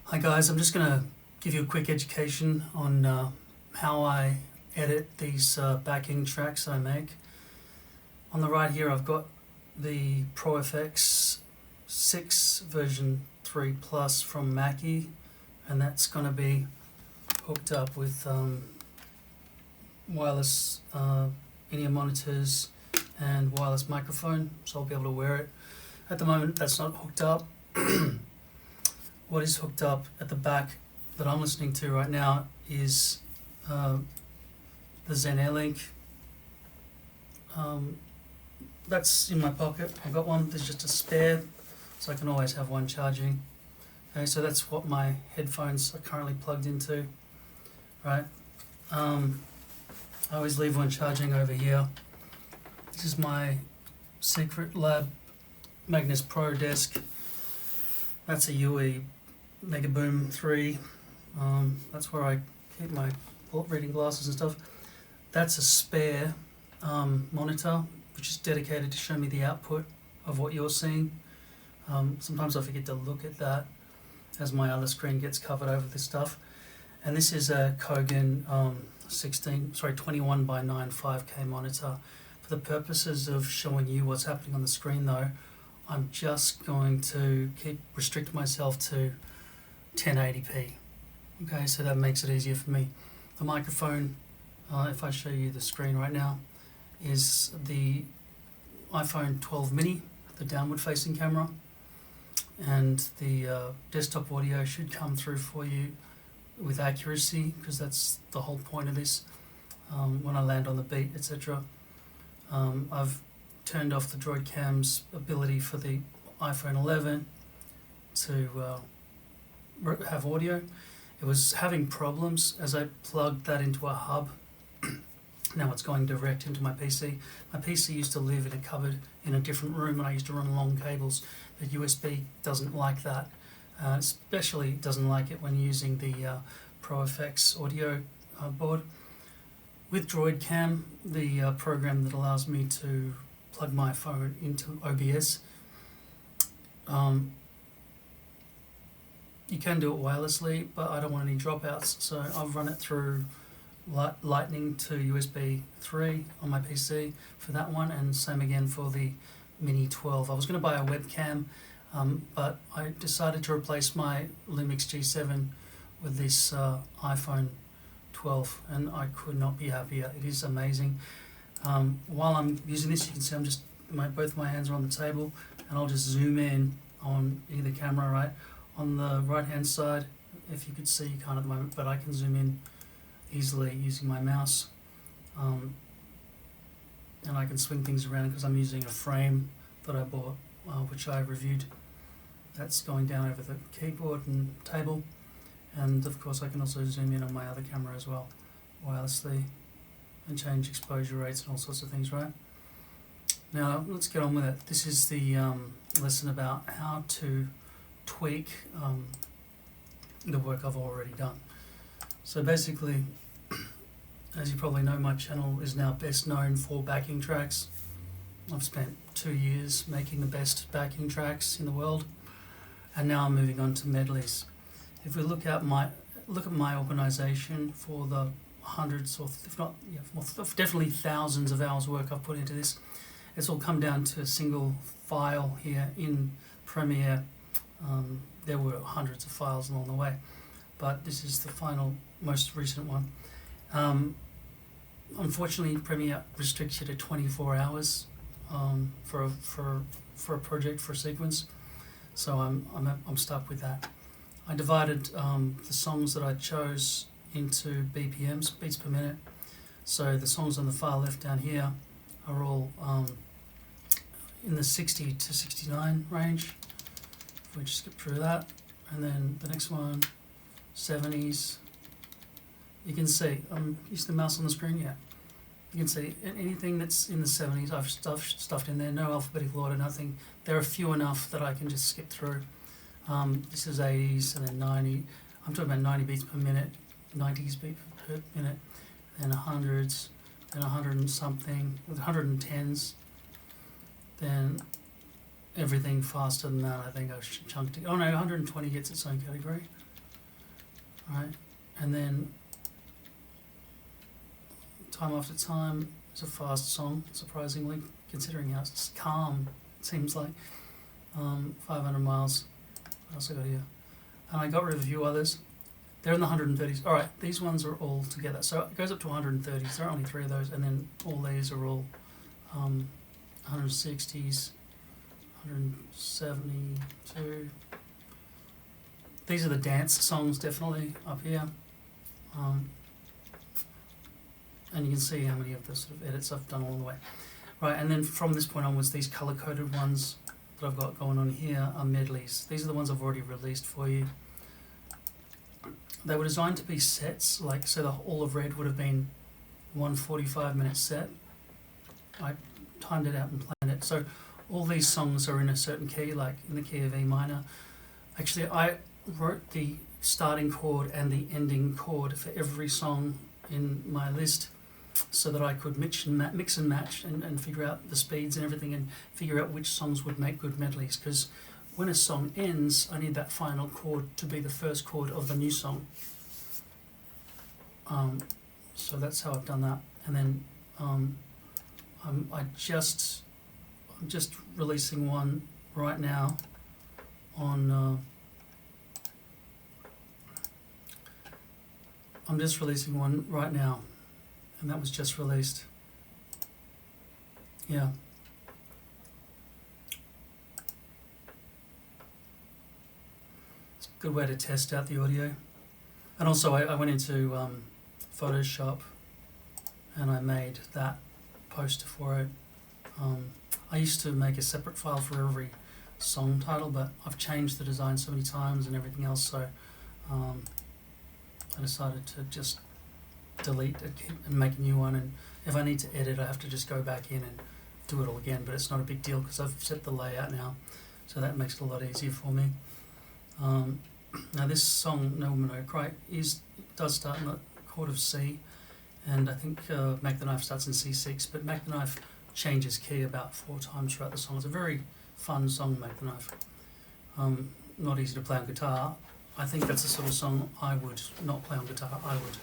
Hi guys, I'm just going to give you a quick education on how I edit these backing tracks I make. On the right here I've got the Pro FX 6 version 3 Plus from Mackie, and that's going to be hooked up with wireless in-ear monitors and wireless microphone, so I'll be able to wear it. At the moment that's not hooked up. What is hooked up at the back that I'm listening to right now is the Zen Airlink. That's in my pocket. I've got one. There's just a spare, so I can always have one charging. Okay, so that's what my headphones are currently plugged into. Right. I always leave one charging over here. This is my Secret Lab Magnus Pro desk. That's a UE Megaboom 3. That's where I keep my reading glasses and stuff. That's a spare monitor, which is dedicated to show me the output of what you're seeing. Sometimes I forget to look at that as my other screen gets covered over this stuff. And this is a Kogan 21 by 9 5K monitor. For the purposes of showing you what's happening on the screen though, I'm just going to restrict myself to 1080p. Okay, so that makes it easier for me. The microphone, if I show you the screen right now, is the iPhone 12 mini, the downward facing camera, and the desktop audio should come through for you with accuracy, because that's the whole point of this. When I land on the beat, etc. I've turned off the Droidcam's ability for the iPhone 11 to have audio. It was having problems as I plugged that into a hub. Now it's going direct into my PC. My PC used to live in a cupboard in a different room, and I used to run long cables, but USB doesn't like that. Especially doesn't like it when using the Pro FX audio board. With Droidcam, the program that allows me to plug my phone into OBS, you can do it wirelessly, but I don't want any dropouts, so I've run it through Lightning to USB 3 on my PC for that one, and same again for the Mini 12. I was going to buy a webcam, but I decided to replace my Lumix G7 with this iPhone 12, and I could not be happier. It is amazing. While I'm using this, you can see I'm just both my hands are on the table, and I'll just zoom in on either camera. Right on the right hand side, if you could see, you can't at the moment, but I can zoom in easily using my mouse, and I can swing things around because I'm using a frame that I bought, which I reviewed. That's going down over the keyboard and table, and of course I can also zoom in on my other camera as well wirelessly and change exposure rates and all sorts of things. Right, now let's get on with it. This is the lesson about how to tweak the work I've already done. So basically, as you probably know, my channel is now best known for backing tracks. I've spent 2 years making the best backing tracks in the world, and now I'm moving on to medleys. If we look at my organisation for the hundreds, or if not, definitely thousands of hours work I've put into this, it's all come down to a single file here in Premiere. There were hundreds of files along the way, but this is the final, most recent one. Unfortunately, Premiere restricts you to 24 hours for a project, for a sequence, so I'm stuck with that. I divided the songs that I chose into BPMs, beats per minute. So the songs on the far left down here are all in the 60 to 69 range. If we just skip through that, and then the next one, 70s. You can see, is the mouse on the screen? Yeah. You can see anything that's in the 70s, I've stuffed in there, no alphabetical order, nothing. There are few enough that I can just skip through. This is 80s and then 90. I'm talking about 90 beats per minute, 90s beats per minute, then 100s, then 100 and something, 110s, then everything faster than that. I think I chunked it. Oh no, 120 gets its own category. right? And then Time After Time is a fast song, surprisingly, considering how it's calm, it seems like. 500 Miles, what else I got here? And I got rid of a few others. They're in the 130s. All right, these ones are all together. So it goes up to 130s. There are only 3 of those, and then all these are all 160s, 172. These are the dance songs, definitely, up here. And you can see how many of the sort of edits I've done along the way. Right, and then from this point onwards, these colour-coded ones that I've got going on here are medleys. These are the ones I've already released for you. They were designed to be sets, like, so all of red would have been one 45-minute set. I timed it out and planned it. So all these songs are in a certain key, like in the key of E minor. Actually, I wrote the starting chord and the ending chord for every song in my list so that I could mix and match and figure out the speeds and everything and figure out which songs would make good medleys. Because when a song ends, I need that final chord to be the first chord of the new song. So that's how I've done that. And then I'm just releasing one right now on. I'm just releasing one right now, and that was just released. Yeah. It's a good way to test out the audio. And also I went into Photoshop and I made that poster for it. I used to make a separate file for every song title, but I've changed the design so many times and everything else, so I decided to just delete it and make a new one, and if I need to edit I have to just go back in and do it all again, but it's not a big deal because I've set the layout now, so that makes it a lot easier for me. Now this song, No Woman No Cry, does start in the chord of C, and I think Mac the Knife starts in C6, but Mac the Knife changes key about 4 times throughout the song. It's a very fun song, Mac the Knife. Not easy to play on guitar. I think that's the sort of song I would not play on guitar. I would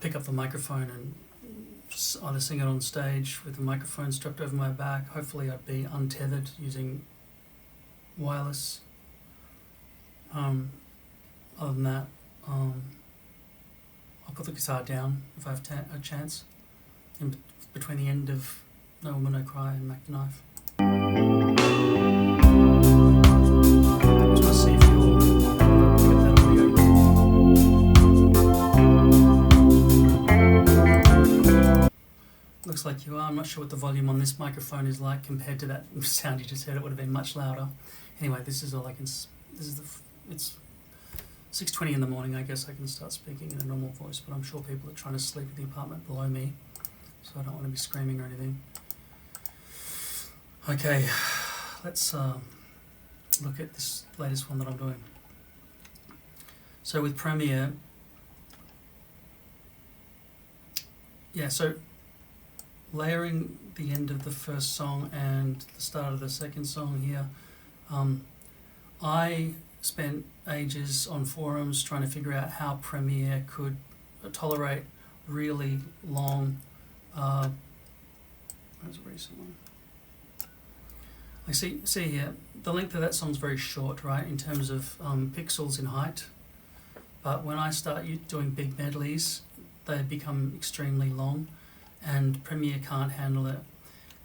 pick up the microphone and either sing it on stage with the microphone strapped over my back. Hopefully I'd be untethered using wireless. Other than that, I'll put the guitar down if I have a chance in between the end of No Woman No Cry and Mac the Knife. Just want to see if you'll get that audio. Looks like you are. I'm not sure what the volume on this microphone is like compared to that sound you just heard. It would have been much louder. Anyway, this is all I can. It's 6:20 in the morning. I guess I can start speaking in a normal voice, but I'm sure people are trying to sleep in the apartment below me, so I don't want to be screaming or anything. Okay, let's look at this latest one that I'm doing. So with Premiere, so layering the end of the first song and the start of the second song here, I spent ages on forums trying to figure out how Premiere could tolerate really long, where's a recent one? I see here, the length of that song's very short, right, in terms of pixels in height, but when I start doing big medleys, they become extremely long, and Premiere can't handle it.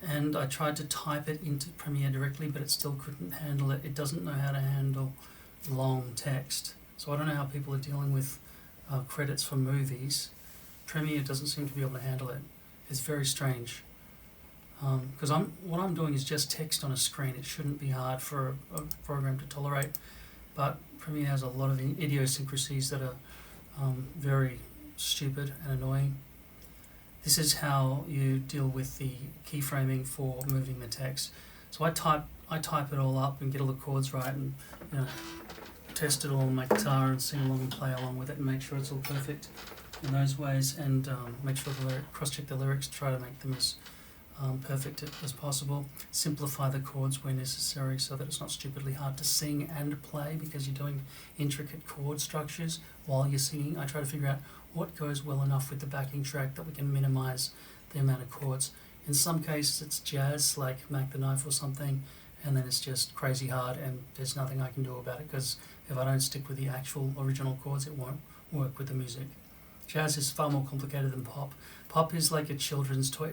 And I tried to type it into Premiere directly, but it still couldn't handle it. It doesn't know how to handle long text. So I don't know how people are dealing with credits for movies. Premiere doesn't seem to be able to handle it. It's very strange. Because what I'm doing is just text on a screen. It shouldn't be hard for a program to tolerate, but Premiere has a lot of idiosyncrasies that are very stupid and annoying. This is how you deal with the keyframing for moving the text. So I type it all up and get all the chords right, and test it all on my guitar and sing along and play along with it and make sure it's all perfect in those ways, and make sure cross-check the lyrics, try to make them as perfect as possible. Simplify the chords where necessary so that it's not stupidly hard to sing and play because you're doing intricate chord structures while you're singing. I try to figure out what goes well enough with the backing track that we can minimize the amount of chords. In some cases it's jazz, like Mac the Knife or something, and then it's just crazy hard and there's nothing I can do about it because if I don't stick with the actual original chords, it won't work with the music. Jazz is far more complicated than pop. Pop is like a children's toy.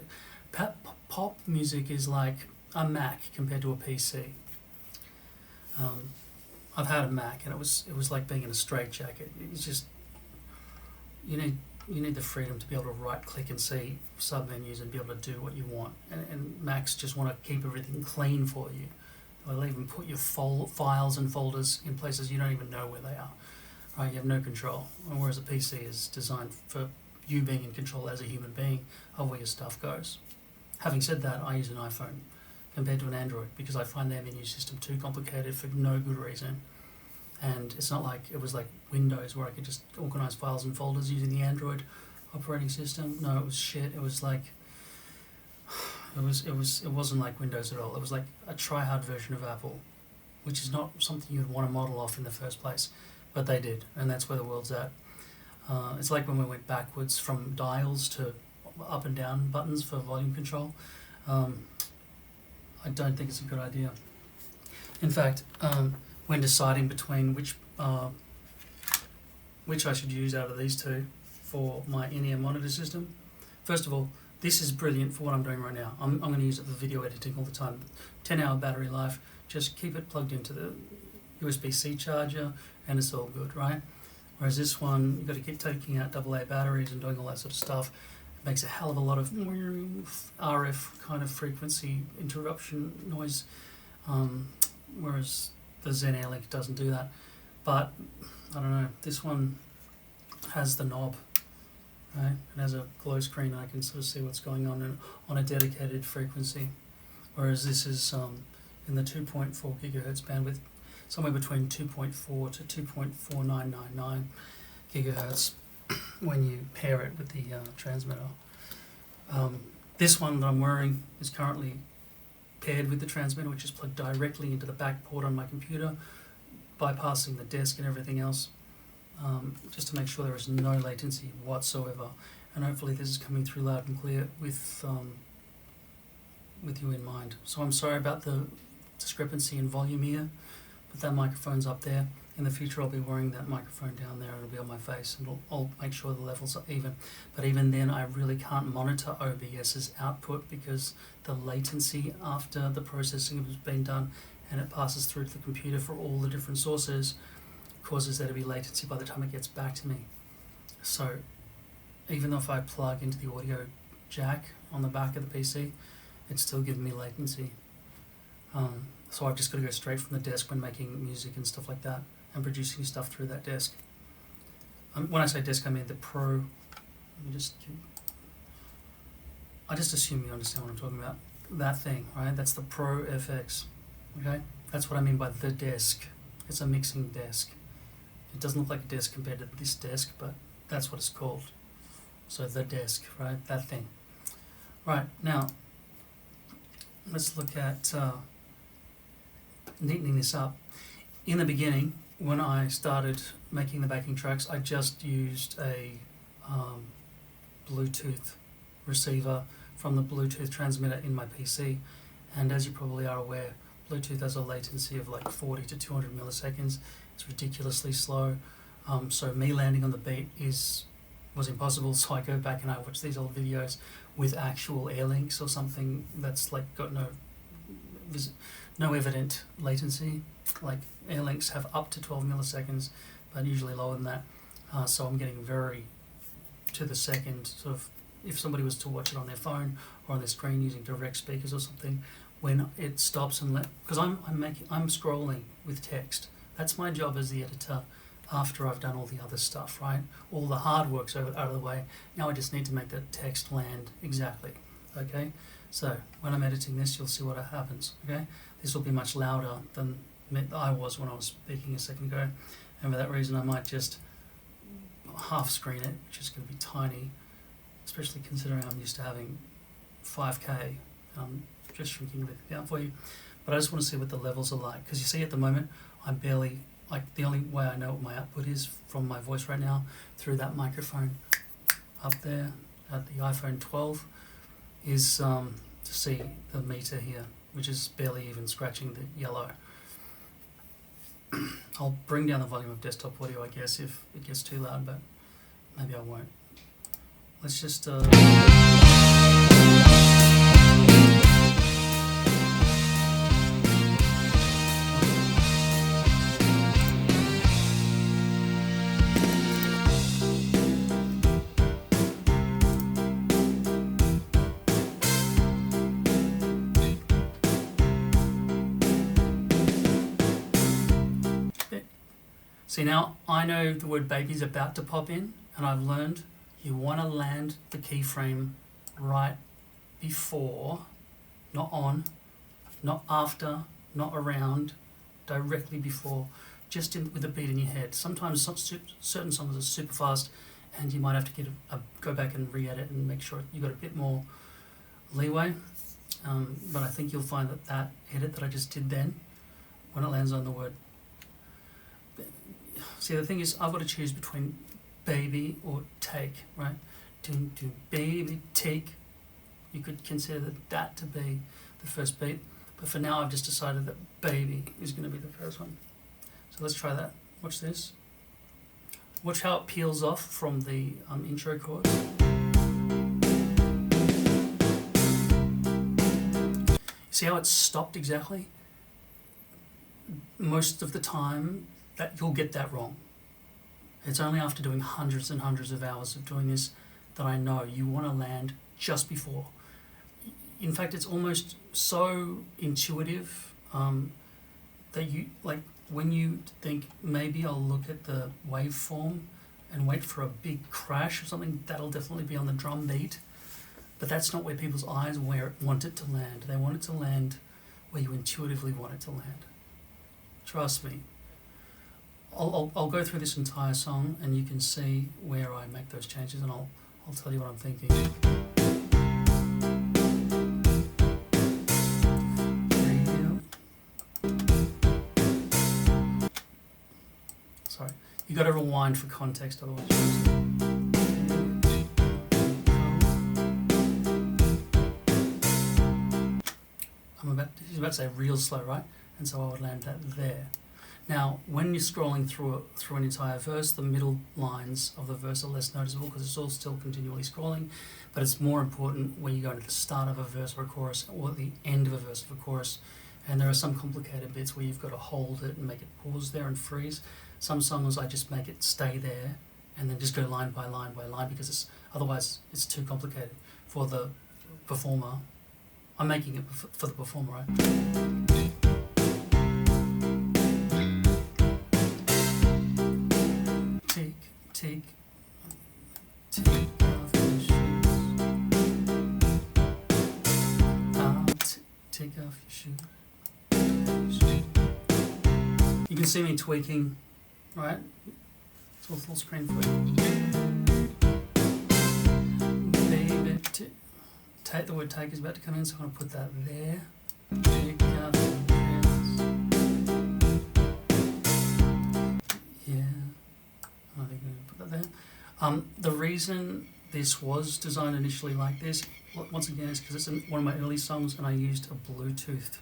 Pop music is like a Mac compared to a PC. I've had a Mac and it was like being in a straitjacket. It's just you need the freedom to be able to right click and see submenus and be able to do what you want. And Macs just want to keep everything clean for you. They'll even put your files and folders in places you don't even know where they are. Right? You have no control. Whereas a PC is designed for you being in control as a human being of where your stuff goes. Having said that, I use an iPhone compared to an Android because I find their menu system too complicated for no good reason. And it's not like it was like Windows where I could just organize files and folders using the Android operating system. No, it was shit. It was like it wasn't like Windows at all. It was like a try-hard version of Apple, which is not something you'd want to model off in the first place. But they did, and that's where the world's at. It's like when we went backwards from dials to up and down buttons for volume control. I don't think it's a good idea. In fact, when deciding between which I should use out of these two for my in-ear monitor system, first of all, this is brilliant for what I'm doing right now. I'm going to use it for video editing all the time. 10-hour battery life, just keep it plugged into the USB-C charger and it's all good, right? Whereas this one, you've got to keep taking out AA batteries and doing all that sort of stuff. It makes a hell of a lot of RF kind of frequency interruption noise, whereas the Zen Airlink doesn't do that. But, I don't know, this one has the knob, right? It has a glow screen and I can sort of see what's going on a dedicated frequency. Whereas this is in the 2.4 gigahertz bandwidth, somewhere between 2.4 to 2.4999 gigahertz when you pair it with the transmitter. This one that I'm wearing is currently paired with the transmitter, which is plugged directly into the back port on my computer, bypassing the desk and everything else, just to make sure there is no latency whatsoever. And hopefully this is coming through loud and clear with you in mind. So I'm sorry about the discrepancy in volume here, but that microphone's up there. In the future I'll be wearing that microphone down there, it'll be on my face and I'll make sure the levels are even. But even then I really can't monitor OBS's output because the latency after the processing has been done and it passes through to the computer for all the different sources causes there to be latency by the time it gets back to me. So even though if I plug into the audio jack on the back of the PC, it's still giving me latency. So I've just got to go straight from the desk when making music and stuff like that and producing stuff through that desk. When I say desk, I mean the Pro. I just assume you understand what I'm talking about. That thing, right? That's the Pro FX. Okay? That's what I mean by the desk. It's a mixing desk. It doesn't look like a desk compared to this desk, but that's what it's called. So the desk, right? That thing. Right, now, let's look at neatening this up. In the beginning, when I started making the backing tracks, I just used a Bluetooth receiver from the Bluetooth transmitter in my PC, and as you probably are aware, Bluetooth has a latency of like 40 to 200 milliseconds. It's ridiculously slow, so me landing on the beat was impossible, so I go back and I watch these old videos with actual air links or something that's like got no evident latency. Like air links have up to 12 milliseconds, but usually lower than that. So I'm getting very to the second sort of, if somebody was to watch it on their phone or on their screen using direct speakers or something, when it stops and because I'm scrolling with text. That's my job as the editor after I've done all the other stuff, right? All the hard work's out of the way. Now I just need to make the text land exactly, okay? So when I'm editing this, you'll see what happens, okay? This will be much louder than I was when I was speaking a second ago, and for that reason I might just half screen it, which is going to be tiny, especially considering I'm used to having 5K Just shrinking everything down for you. But I just want to see what the levels are like, because you see at the moment I'm barely, like, the only way I know what my output is from my voice right now through that microphone up there at the iPhone 12 is to see the meter here, which is barely even scratching the yellow. I'll bring down the volume of desktop audio, I guess, if it gets too loud, but maybe I won't. Let's just see, now I know the word baby's about to pop in, and I've learned you want to land the keyframe right before, not on, not after, not around, directly before, just with a beat in your head. Sometimes certain songs are super fast, and you might have to go back and re-edit and make sure you got a bit more leeway. But I think you'll find that edit that I just did then, when it lands on the word. See, the thing is, I've got to choose between baby or take, right? To baby, take. You could consider that to be the first beat, but for now I've just decided that baby is going to be the first one. So let's try that. Watch this. Watch how it peels off from the intro chords. See how it's stopped exactly? Most of the time that you'll get that wrong. It's only after doing hundreds and hundreds of hours of doing this that I know you want to land just before. In fact, it's almost so intuitive that you, like, when you think maybe I'll look at the waveform and wait for a big crash or something, that'll definitely be on the drum beat. But that's not where people's eyes want it to land. They want it to land where you intuitively want it to land. Trust me. I'll go through this entire song and you can see where I make those changes, and I'll tell you what I'm thinking. Sorry, you got to rewind for context, otherwise. He's about to say real slow, right? And so I would land that there. Now, when you're scrolling through an entire verse, the middle lines of the verse are less noticeable because it's all still continually scrolling, but it's more important when you go to the start of a verse or a chorus or the end of a verse or a chorus, and there are some complicated bits where you've got to hold it and make it pause there and freeze. Some songs I just make it stay there and then just go line by line by line because otherwise it's too complicated for the performer. I'm making it for the performer, right? Take off your shoes. Take off your shoes. You can see me tweaking, right? It's all full screen for you. Baby, take, the word take is about to come in, so I'm going to put that there. Take off your shoes. Yeah. I think I'm going to put that there. The reason this was designed initially like this, once again, is because it's one of my early songs and I used a Bluetooth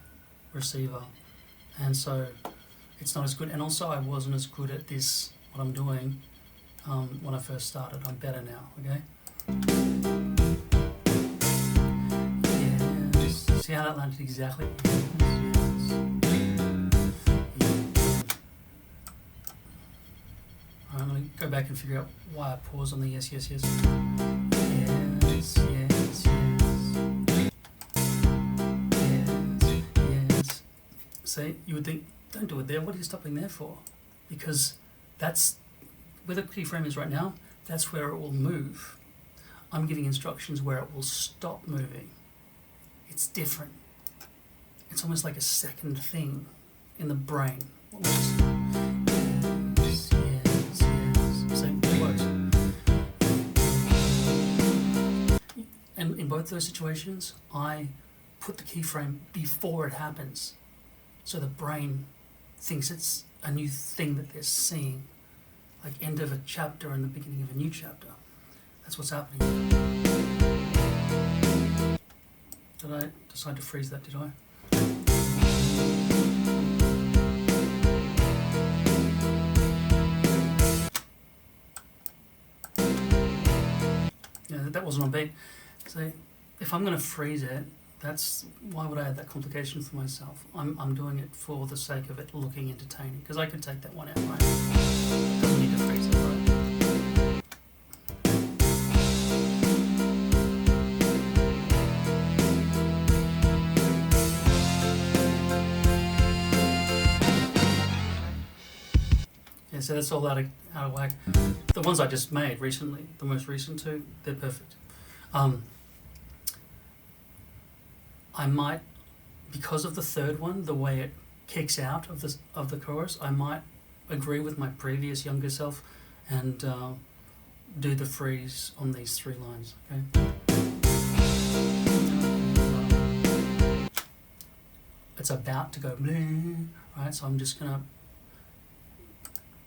receiver. And so it's not as good. And also I wasn't as good at this, what I'm doing, when I first started. I'm better now, okay? Yes. See how that landed exactly? Yes. I'm going to go back and figure out why I paused on the yes, yes, yes. Yes, yes, yes. Yes, yes. See, you would think, don't do it there. What are you stopping there for? Because that's where the keyframe is right now. That's where it will move. I'm giving instructions where it will stop moving. It's different. It's almost like a second thing in the brain. And in both those situations, I put the keyframe before it happens, so the brain thinks it's a new thing that they're seeing, like end of a chapter and the beginning of a new chapter. That's what's happening. Did I decide to freeze that, did I? Yeah, that wasn't on beat. So if I'm going to freeze it, why would I add that complication for myself? I'm doing it for the sake of it looking entertaining, because I could take that one out, right? Doesn't need to freeze it, right? Yeah, so that's all out of whack. The ones I just made recently, the most recent two, they're perfect. I might, because of the third one, the way it kicks out of the chorus, I might agree with my previous younger self and do the freeze on these 3 lines. Okay. It's about to go bleh, right? So I'm just gonna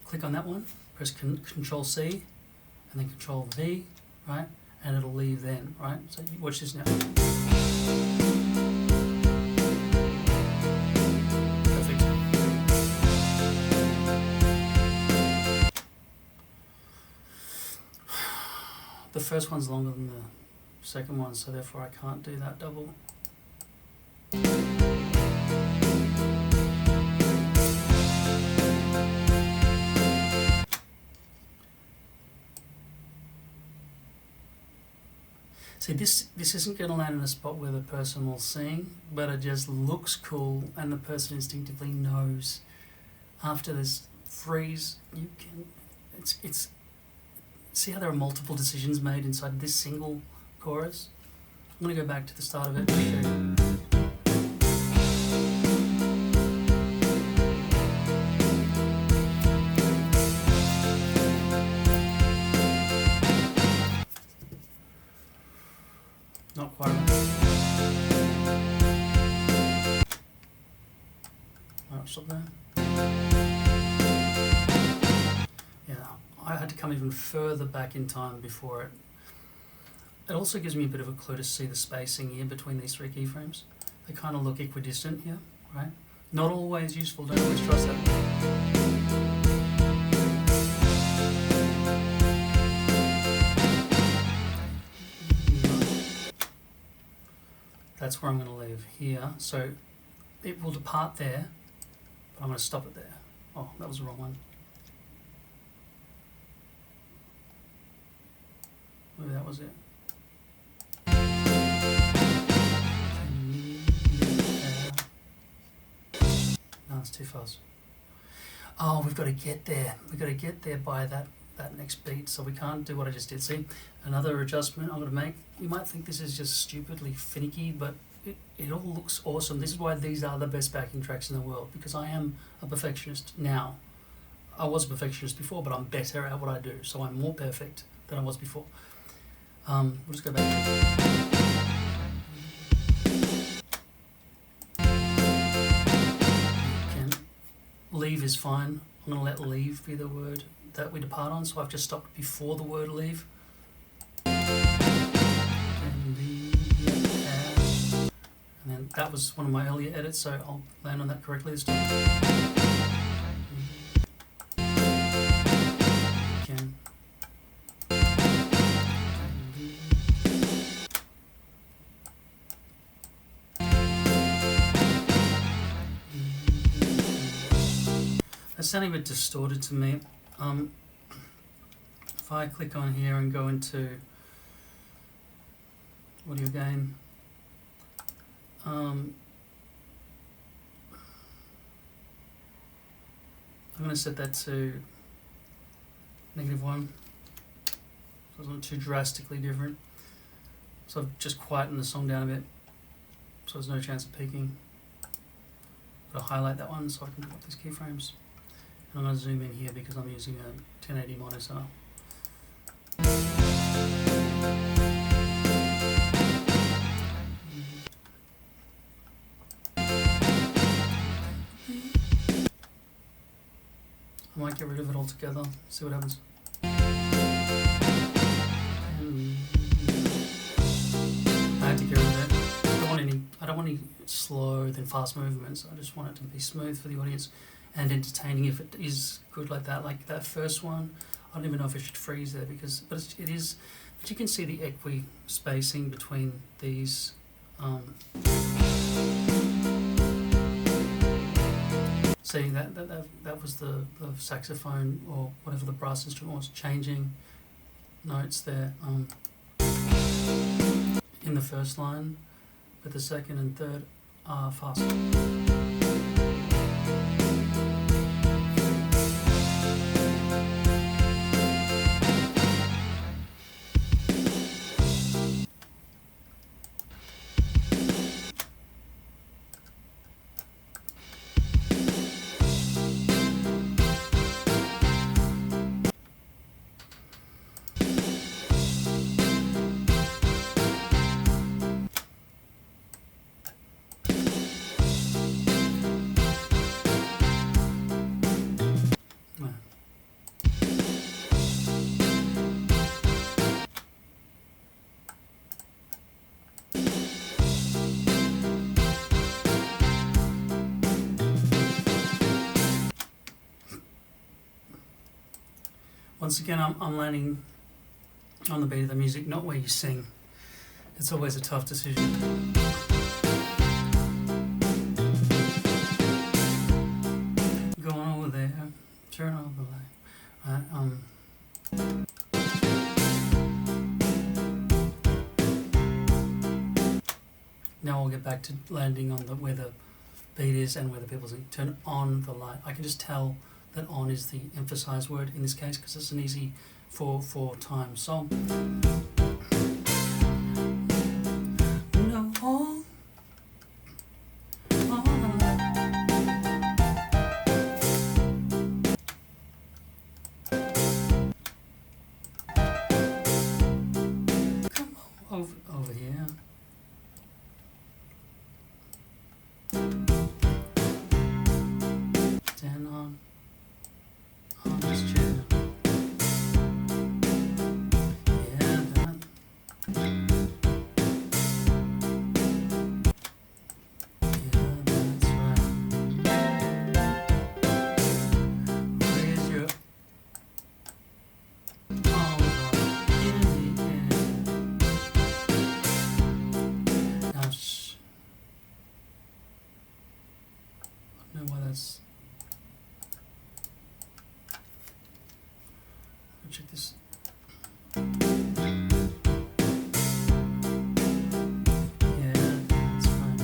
click on that one, press Control C, and then Control V, right? And it'll leave then, right? So you watch this now. Perfect. The first one's longer than the second one, so therefore I can't do that double. See, this isn't going to land in a spot where the person will sing, but it just looks cool, and the person instinctively knows. After this freeze, you can. It's. See how there are multiple decisions made inside this single chorus? I'm going to go back to the start of it. Not quite right. Alright, stop there. Yeah, I had to come even further back in time before it. It also gives me a bit of a clue to see the spacing here between these 3 keyframes. They kind of look equidistant here, right? Not always useful, don't always trust that. That's where I'm going to leave here. So it will depart there, but I'm going to stop it there. Oh, that was the wrong one. Maybe that was it. No, it's too fast. Oh, we've got to get there. We've got to get there by that next beat, so we can't do what I just did. See, another adjustment I'm going to make. You might think this is just stupidly finicky, but it all looks awesome. This is why these are the best backing tracks in the world, because I am a perfectionist now. I was a perfectionist before, but I'm better at what I do, so I'm more perfect than I was before. We'll just go back. Leave is fine. I'm going to let leave be the word that we depart on, so I've just stopped before the word leave. And then that was one of my earlier edits, so I'll land on that correctly this time. Again. That's sounding a bit distorted to me. If I click on here and go into audio gain, I'm going to set that to -1, so it's not too drastically different. So I've just quietened the song down a bit, so there's no chance of peaking. I'll highlight that one so I can put up these keyframes. I'm going to zoom in here because I'm using a 1080 monitor. I might get rid of it altogether, see what happens. I had to get rid of it. I don't want any slow then fast movements. I just want it to be smooth for the audience and entertaining if it is good like that. Like that first one, I don't even know if it should freeze there but it is. But you can see the equi spacing between these. See that was the saxophone or whatever the brass instrument was changing notes there in the first line, but the second and third are faster. Once again, I'm landing on the beat of the music, not where you sing. It's always a tough decision. Go on over there, turn over the light. Now I'll get back to landing on where the beat is and where the people sing. Turn on the light. I can just tell that on is the emphasized word in this case because it's an easy 4/4 song. No, on the light. Come on, over here. Stand on this chair. Yeah, that. Yeah, that's right. Raise your arms up in the air. Now, I don't know why that's. Check this. Yeah, that's fine.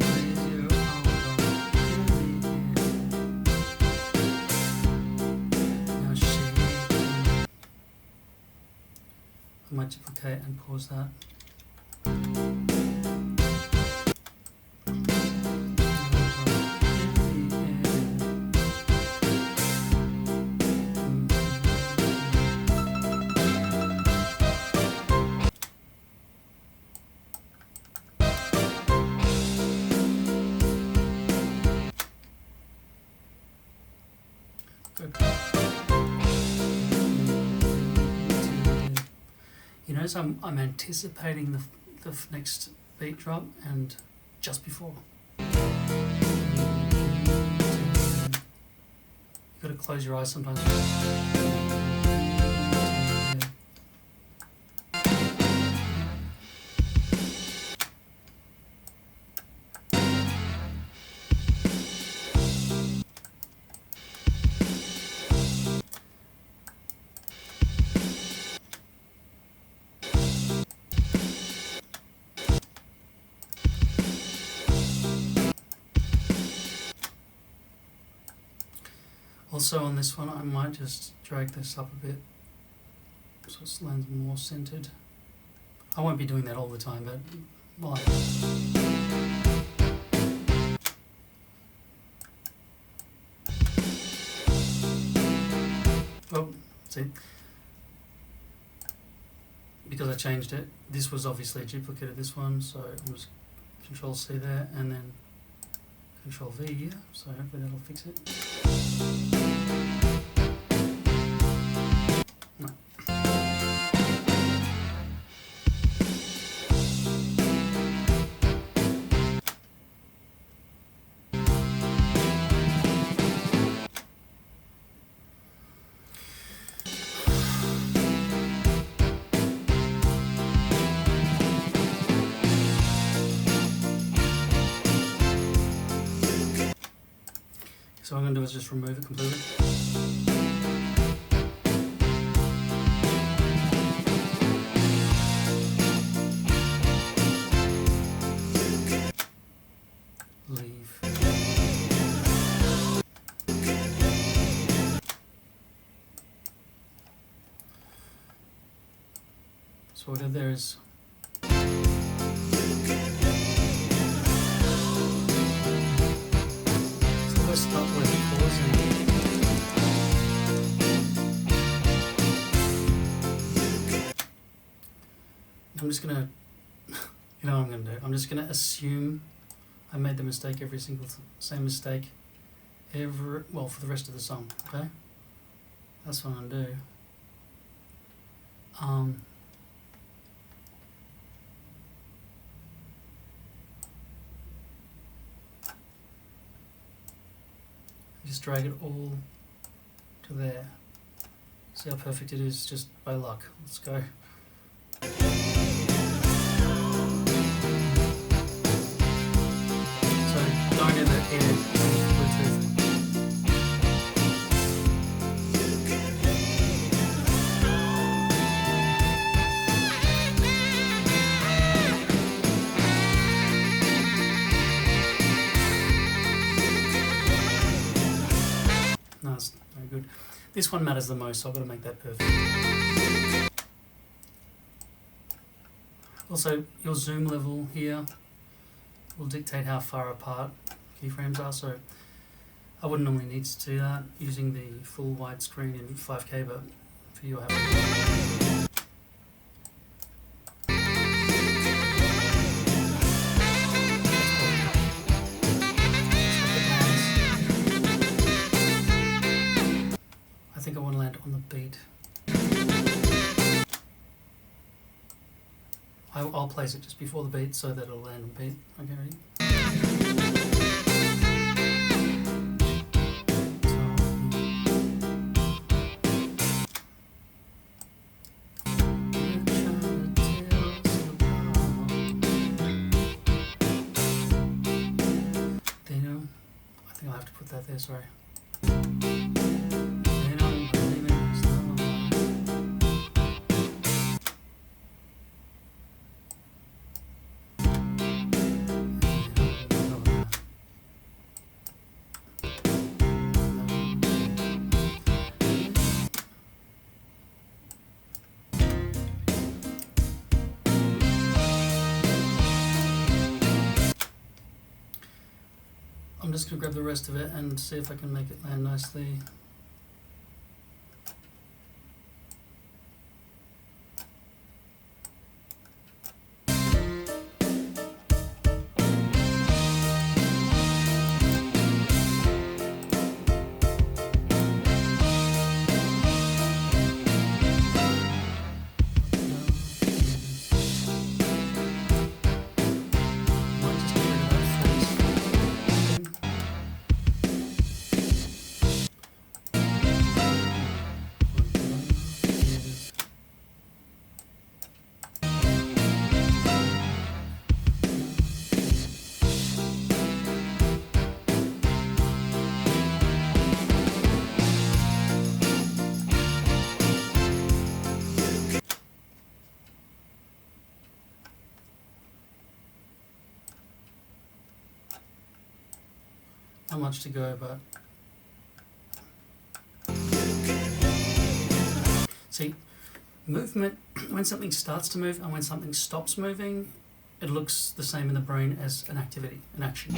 Raise your arms up in the air. Now shake. I might duplicate and pause that. Good. You notice I'm anticipating the next beat drop and just before. You've got to close your eyes sometimes. Also on this one I might just drag this up a bit so it lands more centered. I won't be doing that all the time, but well, oh, see, because I changed it, this was obviously a duplicate of this one, so I'm just Control C there and then Control V here, so hopefully that'll fix it. No. So what I'm going to do is just remove it completely. Leave. So what I did there is stop where the pause I'm just gonna, you know what I'm gonna do? I'm just gonna assume I made the mistake same mistake for the rest of the song, okay? That's what I'm gonna do. Just drag it all to there. See how perfect it is just by luck. Let's go. So don't get that here Bluetooth. No, it's very good. This one matters the most, so I've got to make that perfect. Also, your zoom level here will dictate how far apart keyframes are, so I wouldn't normally need to do that using the full widescreen in 5K, but for you I have to. I think I want to land on the beat. I'll place it just before the beat so that it'll land on the beat. Okay, ready? I think I'll have to put that there, sorry. I'm just going to grab the rest of it and see if I can make it land nicely. Not much to go, but see, movement, when something starts to move and when something stops moving, it looks the same in the brain as an activity, an action.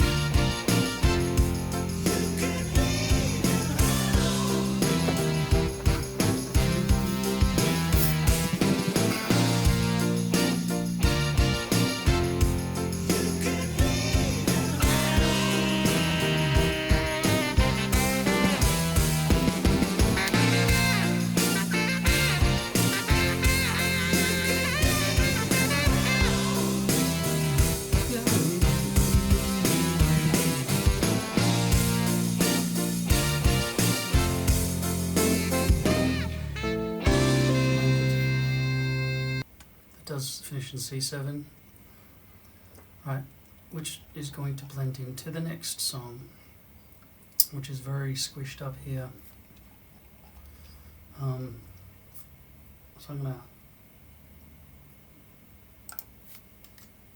diminished in C7, right, which is going to blend into the next song, which is very squished up here. So I'm going to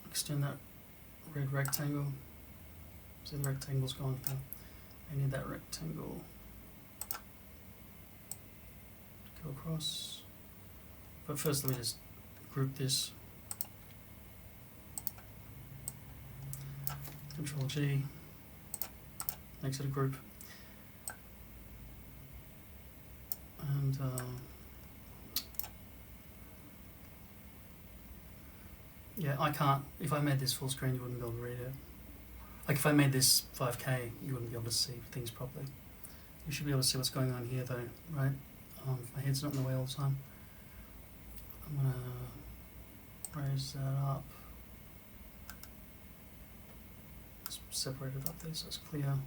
extend that red rectangle. See, the rectangle's gone here. I need that rectangle to go across. But first let me just group this. Control G makes it a group. And yeah, I can't, if I made this full screen you wouldn't be able to read it. Like if I made this 5K you wouldn't be able to see things properly. You should be able to see what's going on here though, right? My head's not in the way all the time. I'm going to raise that up. Separate it up there so it's clear.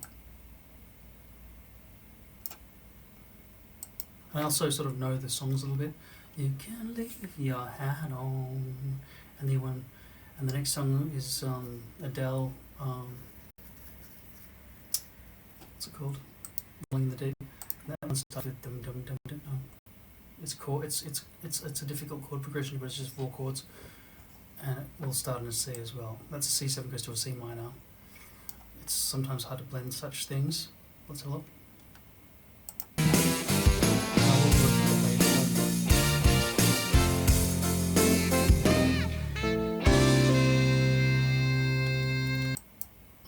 I also sort of know the songs a little bit. You can leave your hat on, and the one, and the next song is Adele. What's it called? Rolling in the Deep. That one starts with dum dum dum dum dum. It's chord. It's a difficult chord progression, but it's just 4 chords, and it will start in a C as well. That's a C7 goes to a C minor. It's sometimes hard to blend such things. Let's have a look.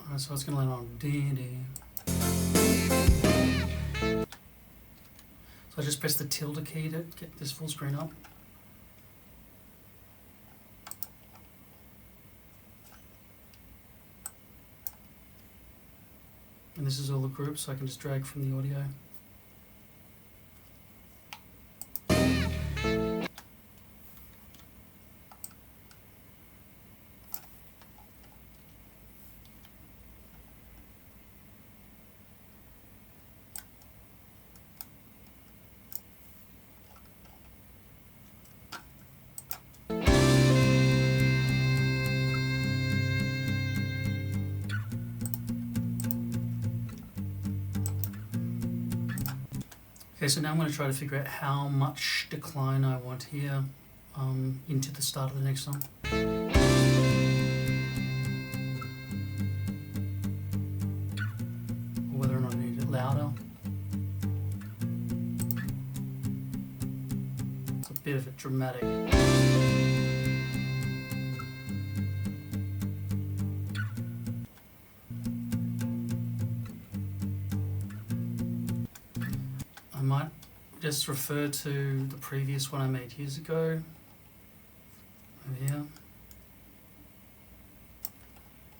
Alright, so it's going to land on D, D. So I just press the tilde key to get this full screen up. And this is all the groups, so I can just drag from the audio. Okay, so now I'm going to try to figure out how much decline I want here into the start of the next song. Or whether or not I need it louder. It's a bit of a dramatic. I might just refer to the previous one I made years ago. Over here.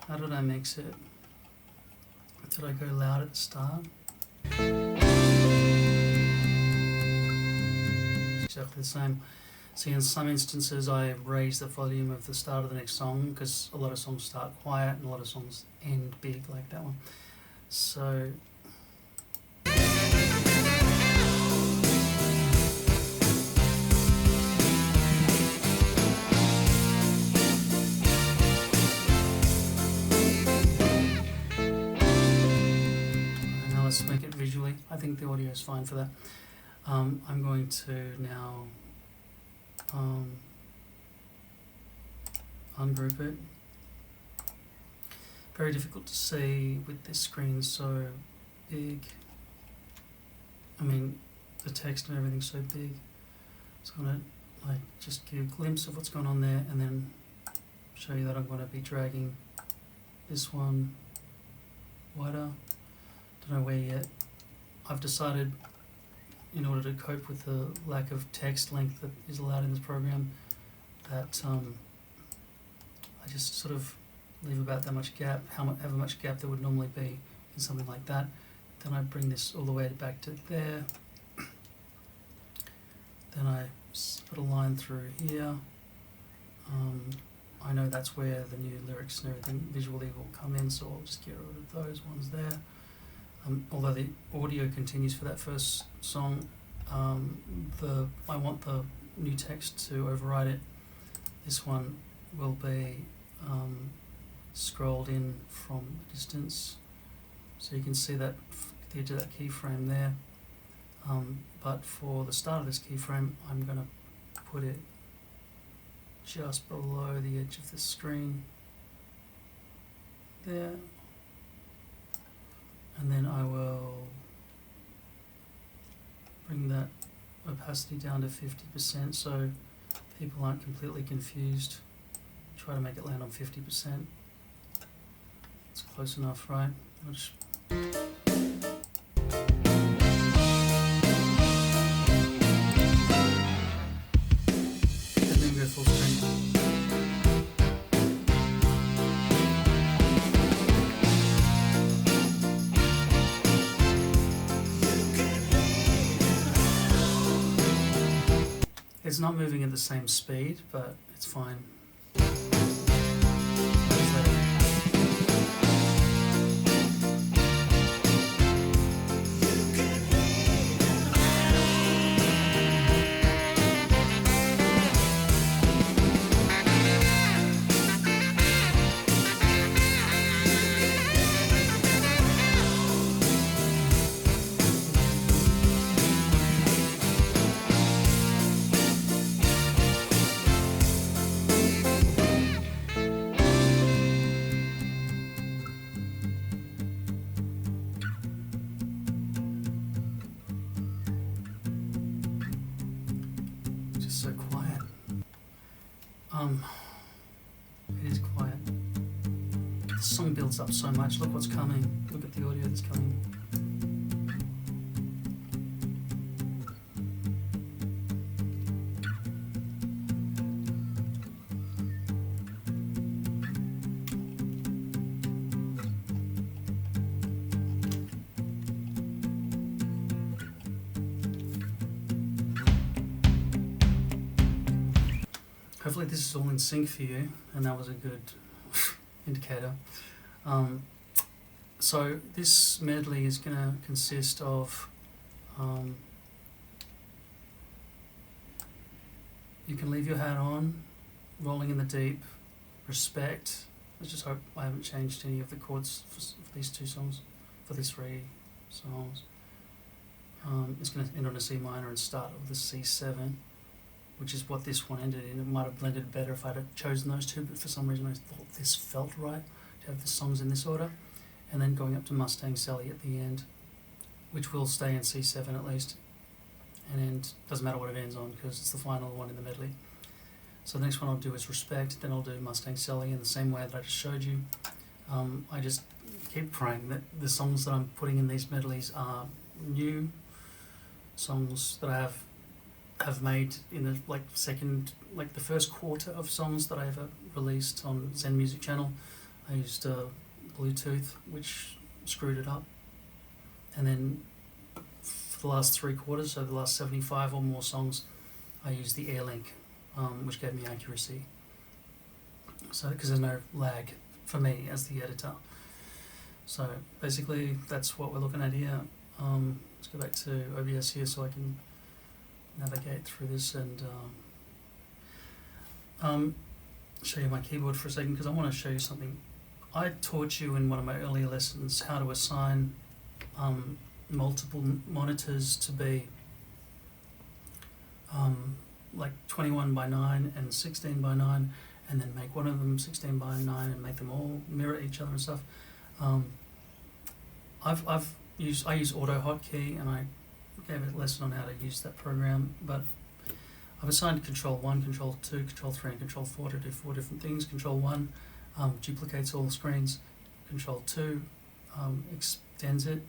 How did I mix it? Did I go loud at the start? It's exactly the same. See, in some instances I raise the volume of the start of the next song because a lot of songs start quiet and a lot of songs end big like that one. So let's make it visually. I think the audio is fine for that. I'm going to now ungroup it. Very difficult to see with this screen so big. I mean, the text and everything's so big. So I'm going to just give a glimpse of what's going on there and then show you that I'm going to be dragging this one wider. Don't know where yet. I've decided, in order to cope with the lack of text length that is allowed in this program, that I just sort of leave about that much gap, however much gap there would normally be in something like that. Then I bring this all the way back to there. Then I put a line through here. I know that's where the new lyrics and everything visually will come in, so I'll just get rid of those ones there. Although the audio continues for that first song, I want the new text to override it. This one will be scrolled in from a distance, so you can see that the edge of that keyframe there. But for the start of this keyframe, I'm going to put it just below the edge of the screen there, and then I will bring that opacity down to 50% so people aren't completely confused. Try to make it land on 50%. It's close enough, right? I'll just and then go full screen. It's not moving at the same speed, but it's fine. Just so quiet. It is quiet. The song builds up so much. Look what's coming. Look at the audio that's coming. Hopefully this is all in sync for you, and that was a good indicator. So this medley is going to consist of, You Can Leave Your Hat On, Rolling in the Deep, Respect. Let's just hope I haven't changed any of the chords for these two songs, for these three songs. It's going to end on a C minor and start with a C7, which is what this one ended in. It might have blended better if I'd have chosen those two, but for some reason I thought this felt right to have the songs in this order. And then going up to Mustang Sally at the end, which will stay in C7 at least. And then doesn't matter what it ends on because it's the final one in the medley. So the next one I'll do is Respect, then I'll do Mustang Sally in the same way that I just showed you. I just keep praying that the songs that I'm putting in these medleys are new songs that I have made in the first quarter of songs that I ever released on Zen Music Channel. I used Bluetooth, which screwed it up, and then for the last 3 quarters, so the last 75 or more songs, I used the Airlink, which gave me accuracy. So because there's no lag for me as the editor. So basically, that's what we're looking at here. Let's go back to OBS here so I can navigate through this and show you my keyboard for a second, because I want to show you something. I taught you in one of my earlier lessons how to assign multiple monitors to be like 21 by 9 and 16 by 9, and then make one of them 16 by 9 and make them all mirror each other and stuff. I use AutoHotkey, and I gave a lesson on how to use that program, but I've assigned Control 1, Control 2, Control 3 and Control 4 to do 4 different things. Control 1 duplicates all the screens, Control 2 extends it,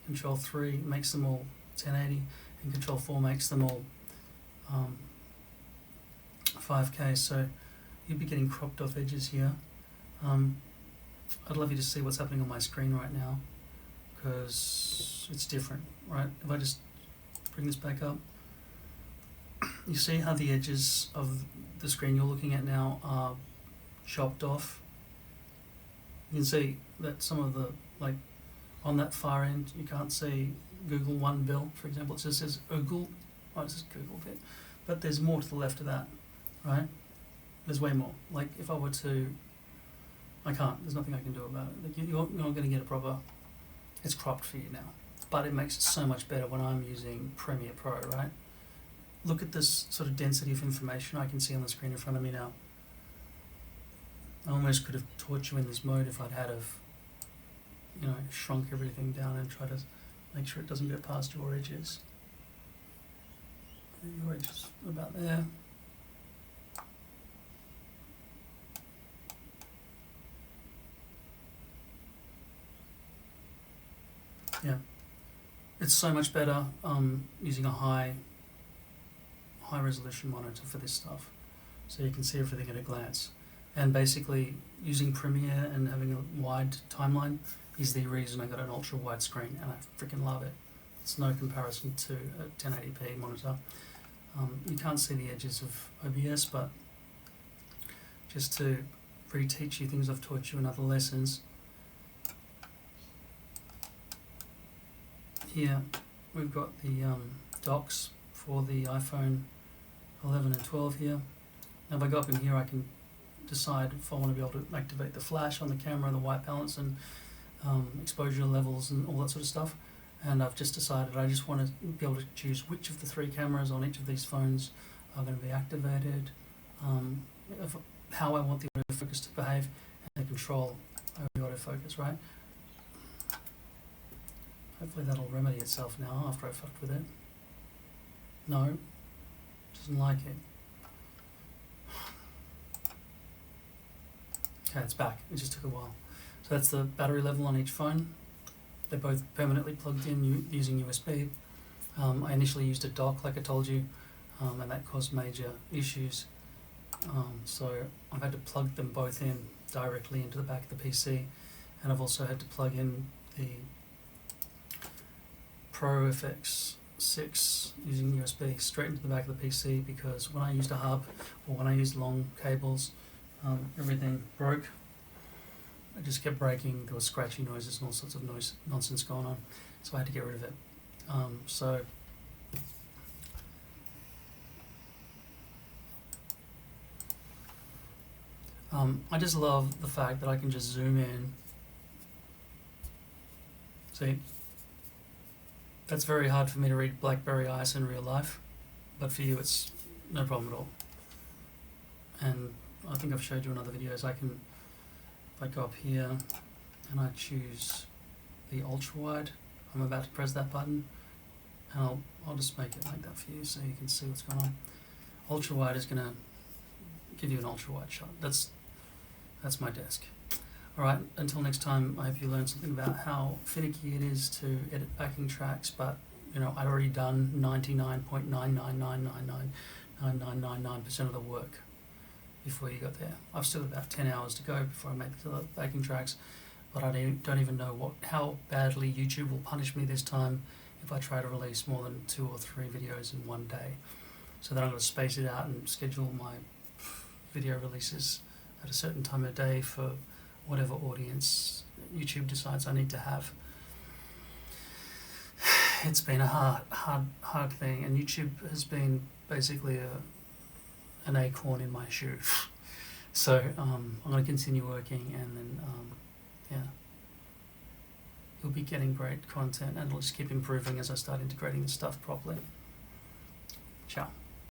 Control 3 makes them all 1080, and Control 4 makes them all 5K, so you'd be getting cropped off edges here. I'd love you to see what's happening on my screen right now, because it's different, right? If I just bring this back up, you see how the edges of the screen you're looking at now are chopped off. You can see that some of the, like on that far end, you can't see Google One Bill, for example. It just says Google, it says Google bit, but there's more to the left of that, right? There's way more. Like if I were to, I can't. There's nothing I can do about it. Like you're not going to get a proper. It's cropped for you now, but it makes it so much better when I'm using Premiere Pro, right? Look at this sort of density of information I can see on the screen in front of me now. I almost could have taught you in this mode if I'd had of, shrunk everything down and try to make sure it doesn't go past your edges. Your edges about there. Yeah, it's so much better using a high resolution monitor for this stuff, so you can see everything at a glance. And basically, using Premiere and having a wide timeline is the reason I got an ultra wide screen, and I freaking love it. It's no comparison to a 1080p monitor. You can't see the edges of OBS, but just to reteach you things I've taught you in other lessons. Here we've got the docks for the iPhone 11 and 12 here. Now if I go up in here, I can decide if I want to be able to activate the flash on the camera, the white balance and exposure levels and all that sort of stuff. And I've just decided I just want to be able to choose which of the 3 cameras on each of these phones are going to be activated, how I want the autofocus to behave, and control over the autofocus, right? Hopefully that'll remedy itself now after I fucked with it. No, doesn't like it. Okay, it's back. It just took a while. So that's the battery level on each phone. They're both permanently plugged in using USB. I initially used a dock, like I told you, and that caused major issues. So I've had to plug them both in directly into the back of the PC, and I've also had to plug in the Pro FX 6 using USB straight into the back of the PC, because when I used a hub or when I used long cables, everything broke. It just kept breaking. There was scratchy noises and all sorts of nonsense going on, so I had to get rid of it. I just love the fact that I can just zoom in. See, that's very hard for me to read BlackBerry Ice in real life, but for you it's no problem at all. And I think I've showed you in other videos. If I go up here and I choose the ultra wide, I'm about to press that button, and I'll just make it like that for you so you can see what's going on. Ultra wide is going to give you an ultra wide shot. That's my desk. Alright, until next time, I hope you learned something about how finicky it is to edit backing tracks, but I'd already done 99.9999999% of the work before you got there. I've still got about 10 hours to go before I make the backing tracks, but I don't even know how badly YouTube will punish me this time if I try to release more than 2 or 3 videos in one day. So then I'm going to space it out and schedule my video releases at a certain time of day for whatever audience YouTube decides I need to have. It's been a hard thing, and YouTube has been basically an acorn in my shoe. So I'm going to continue working, and then you'll be getting great content, and it'll just keep improving as I start integrating this stuff properly. Ciao.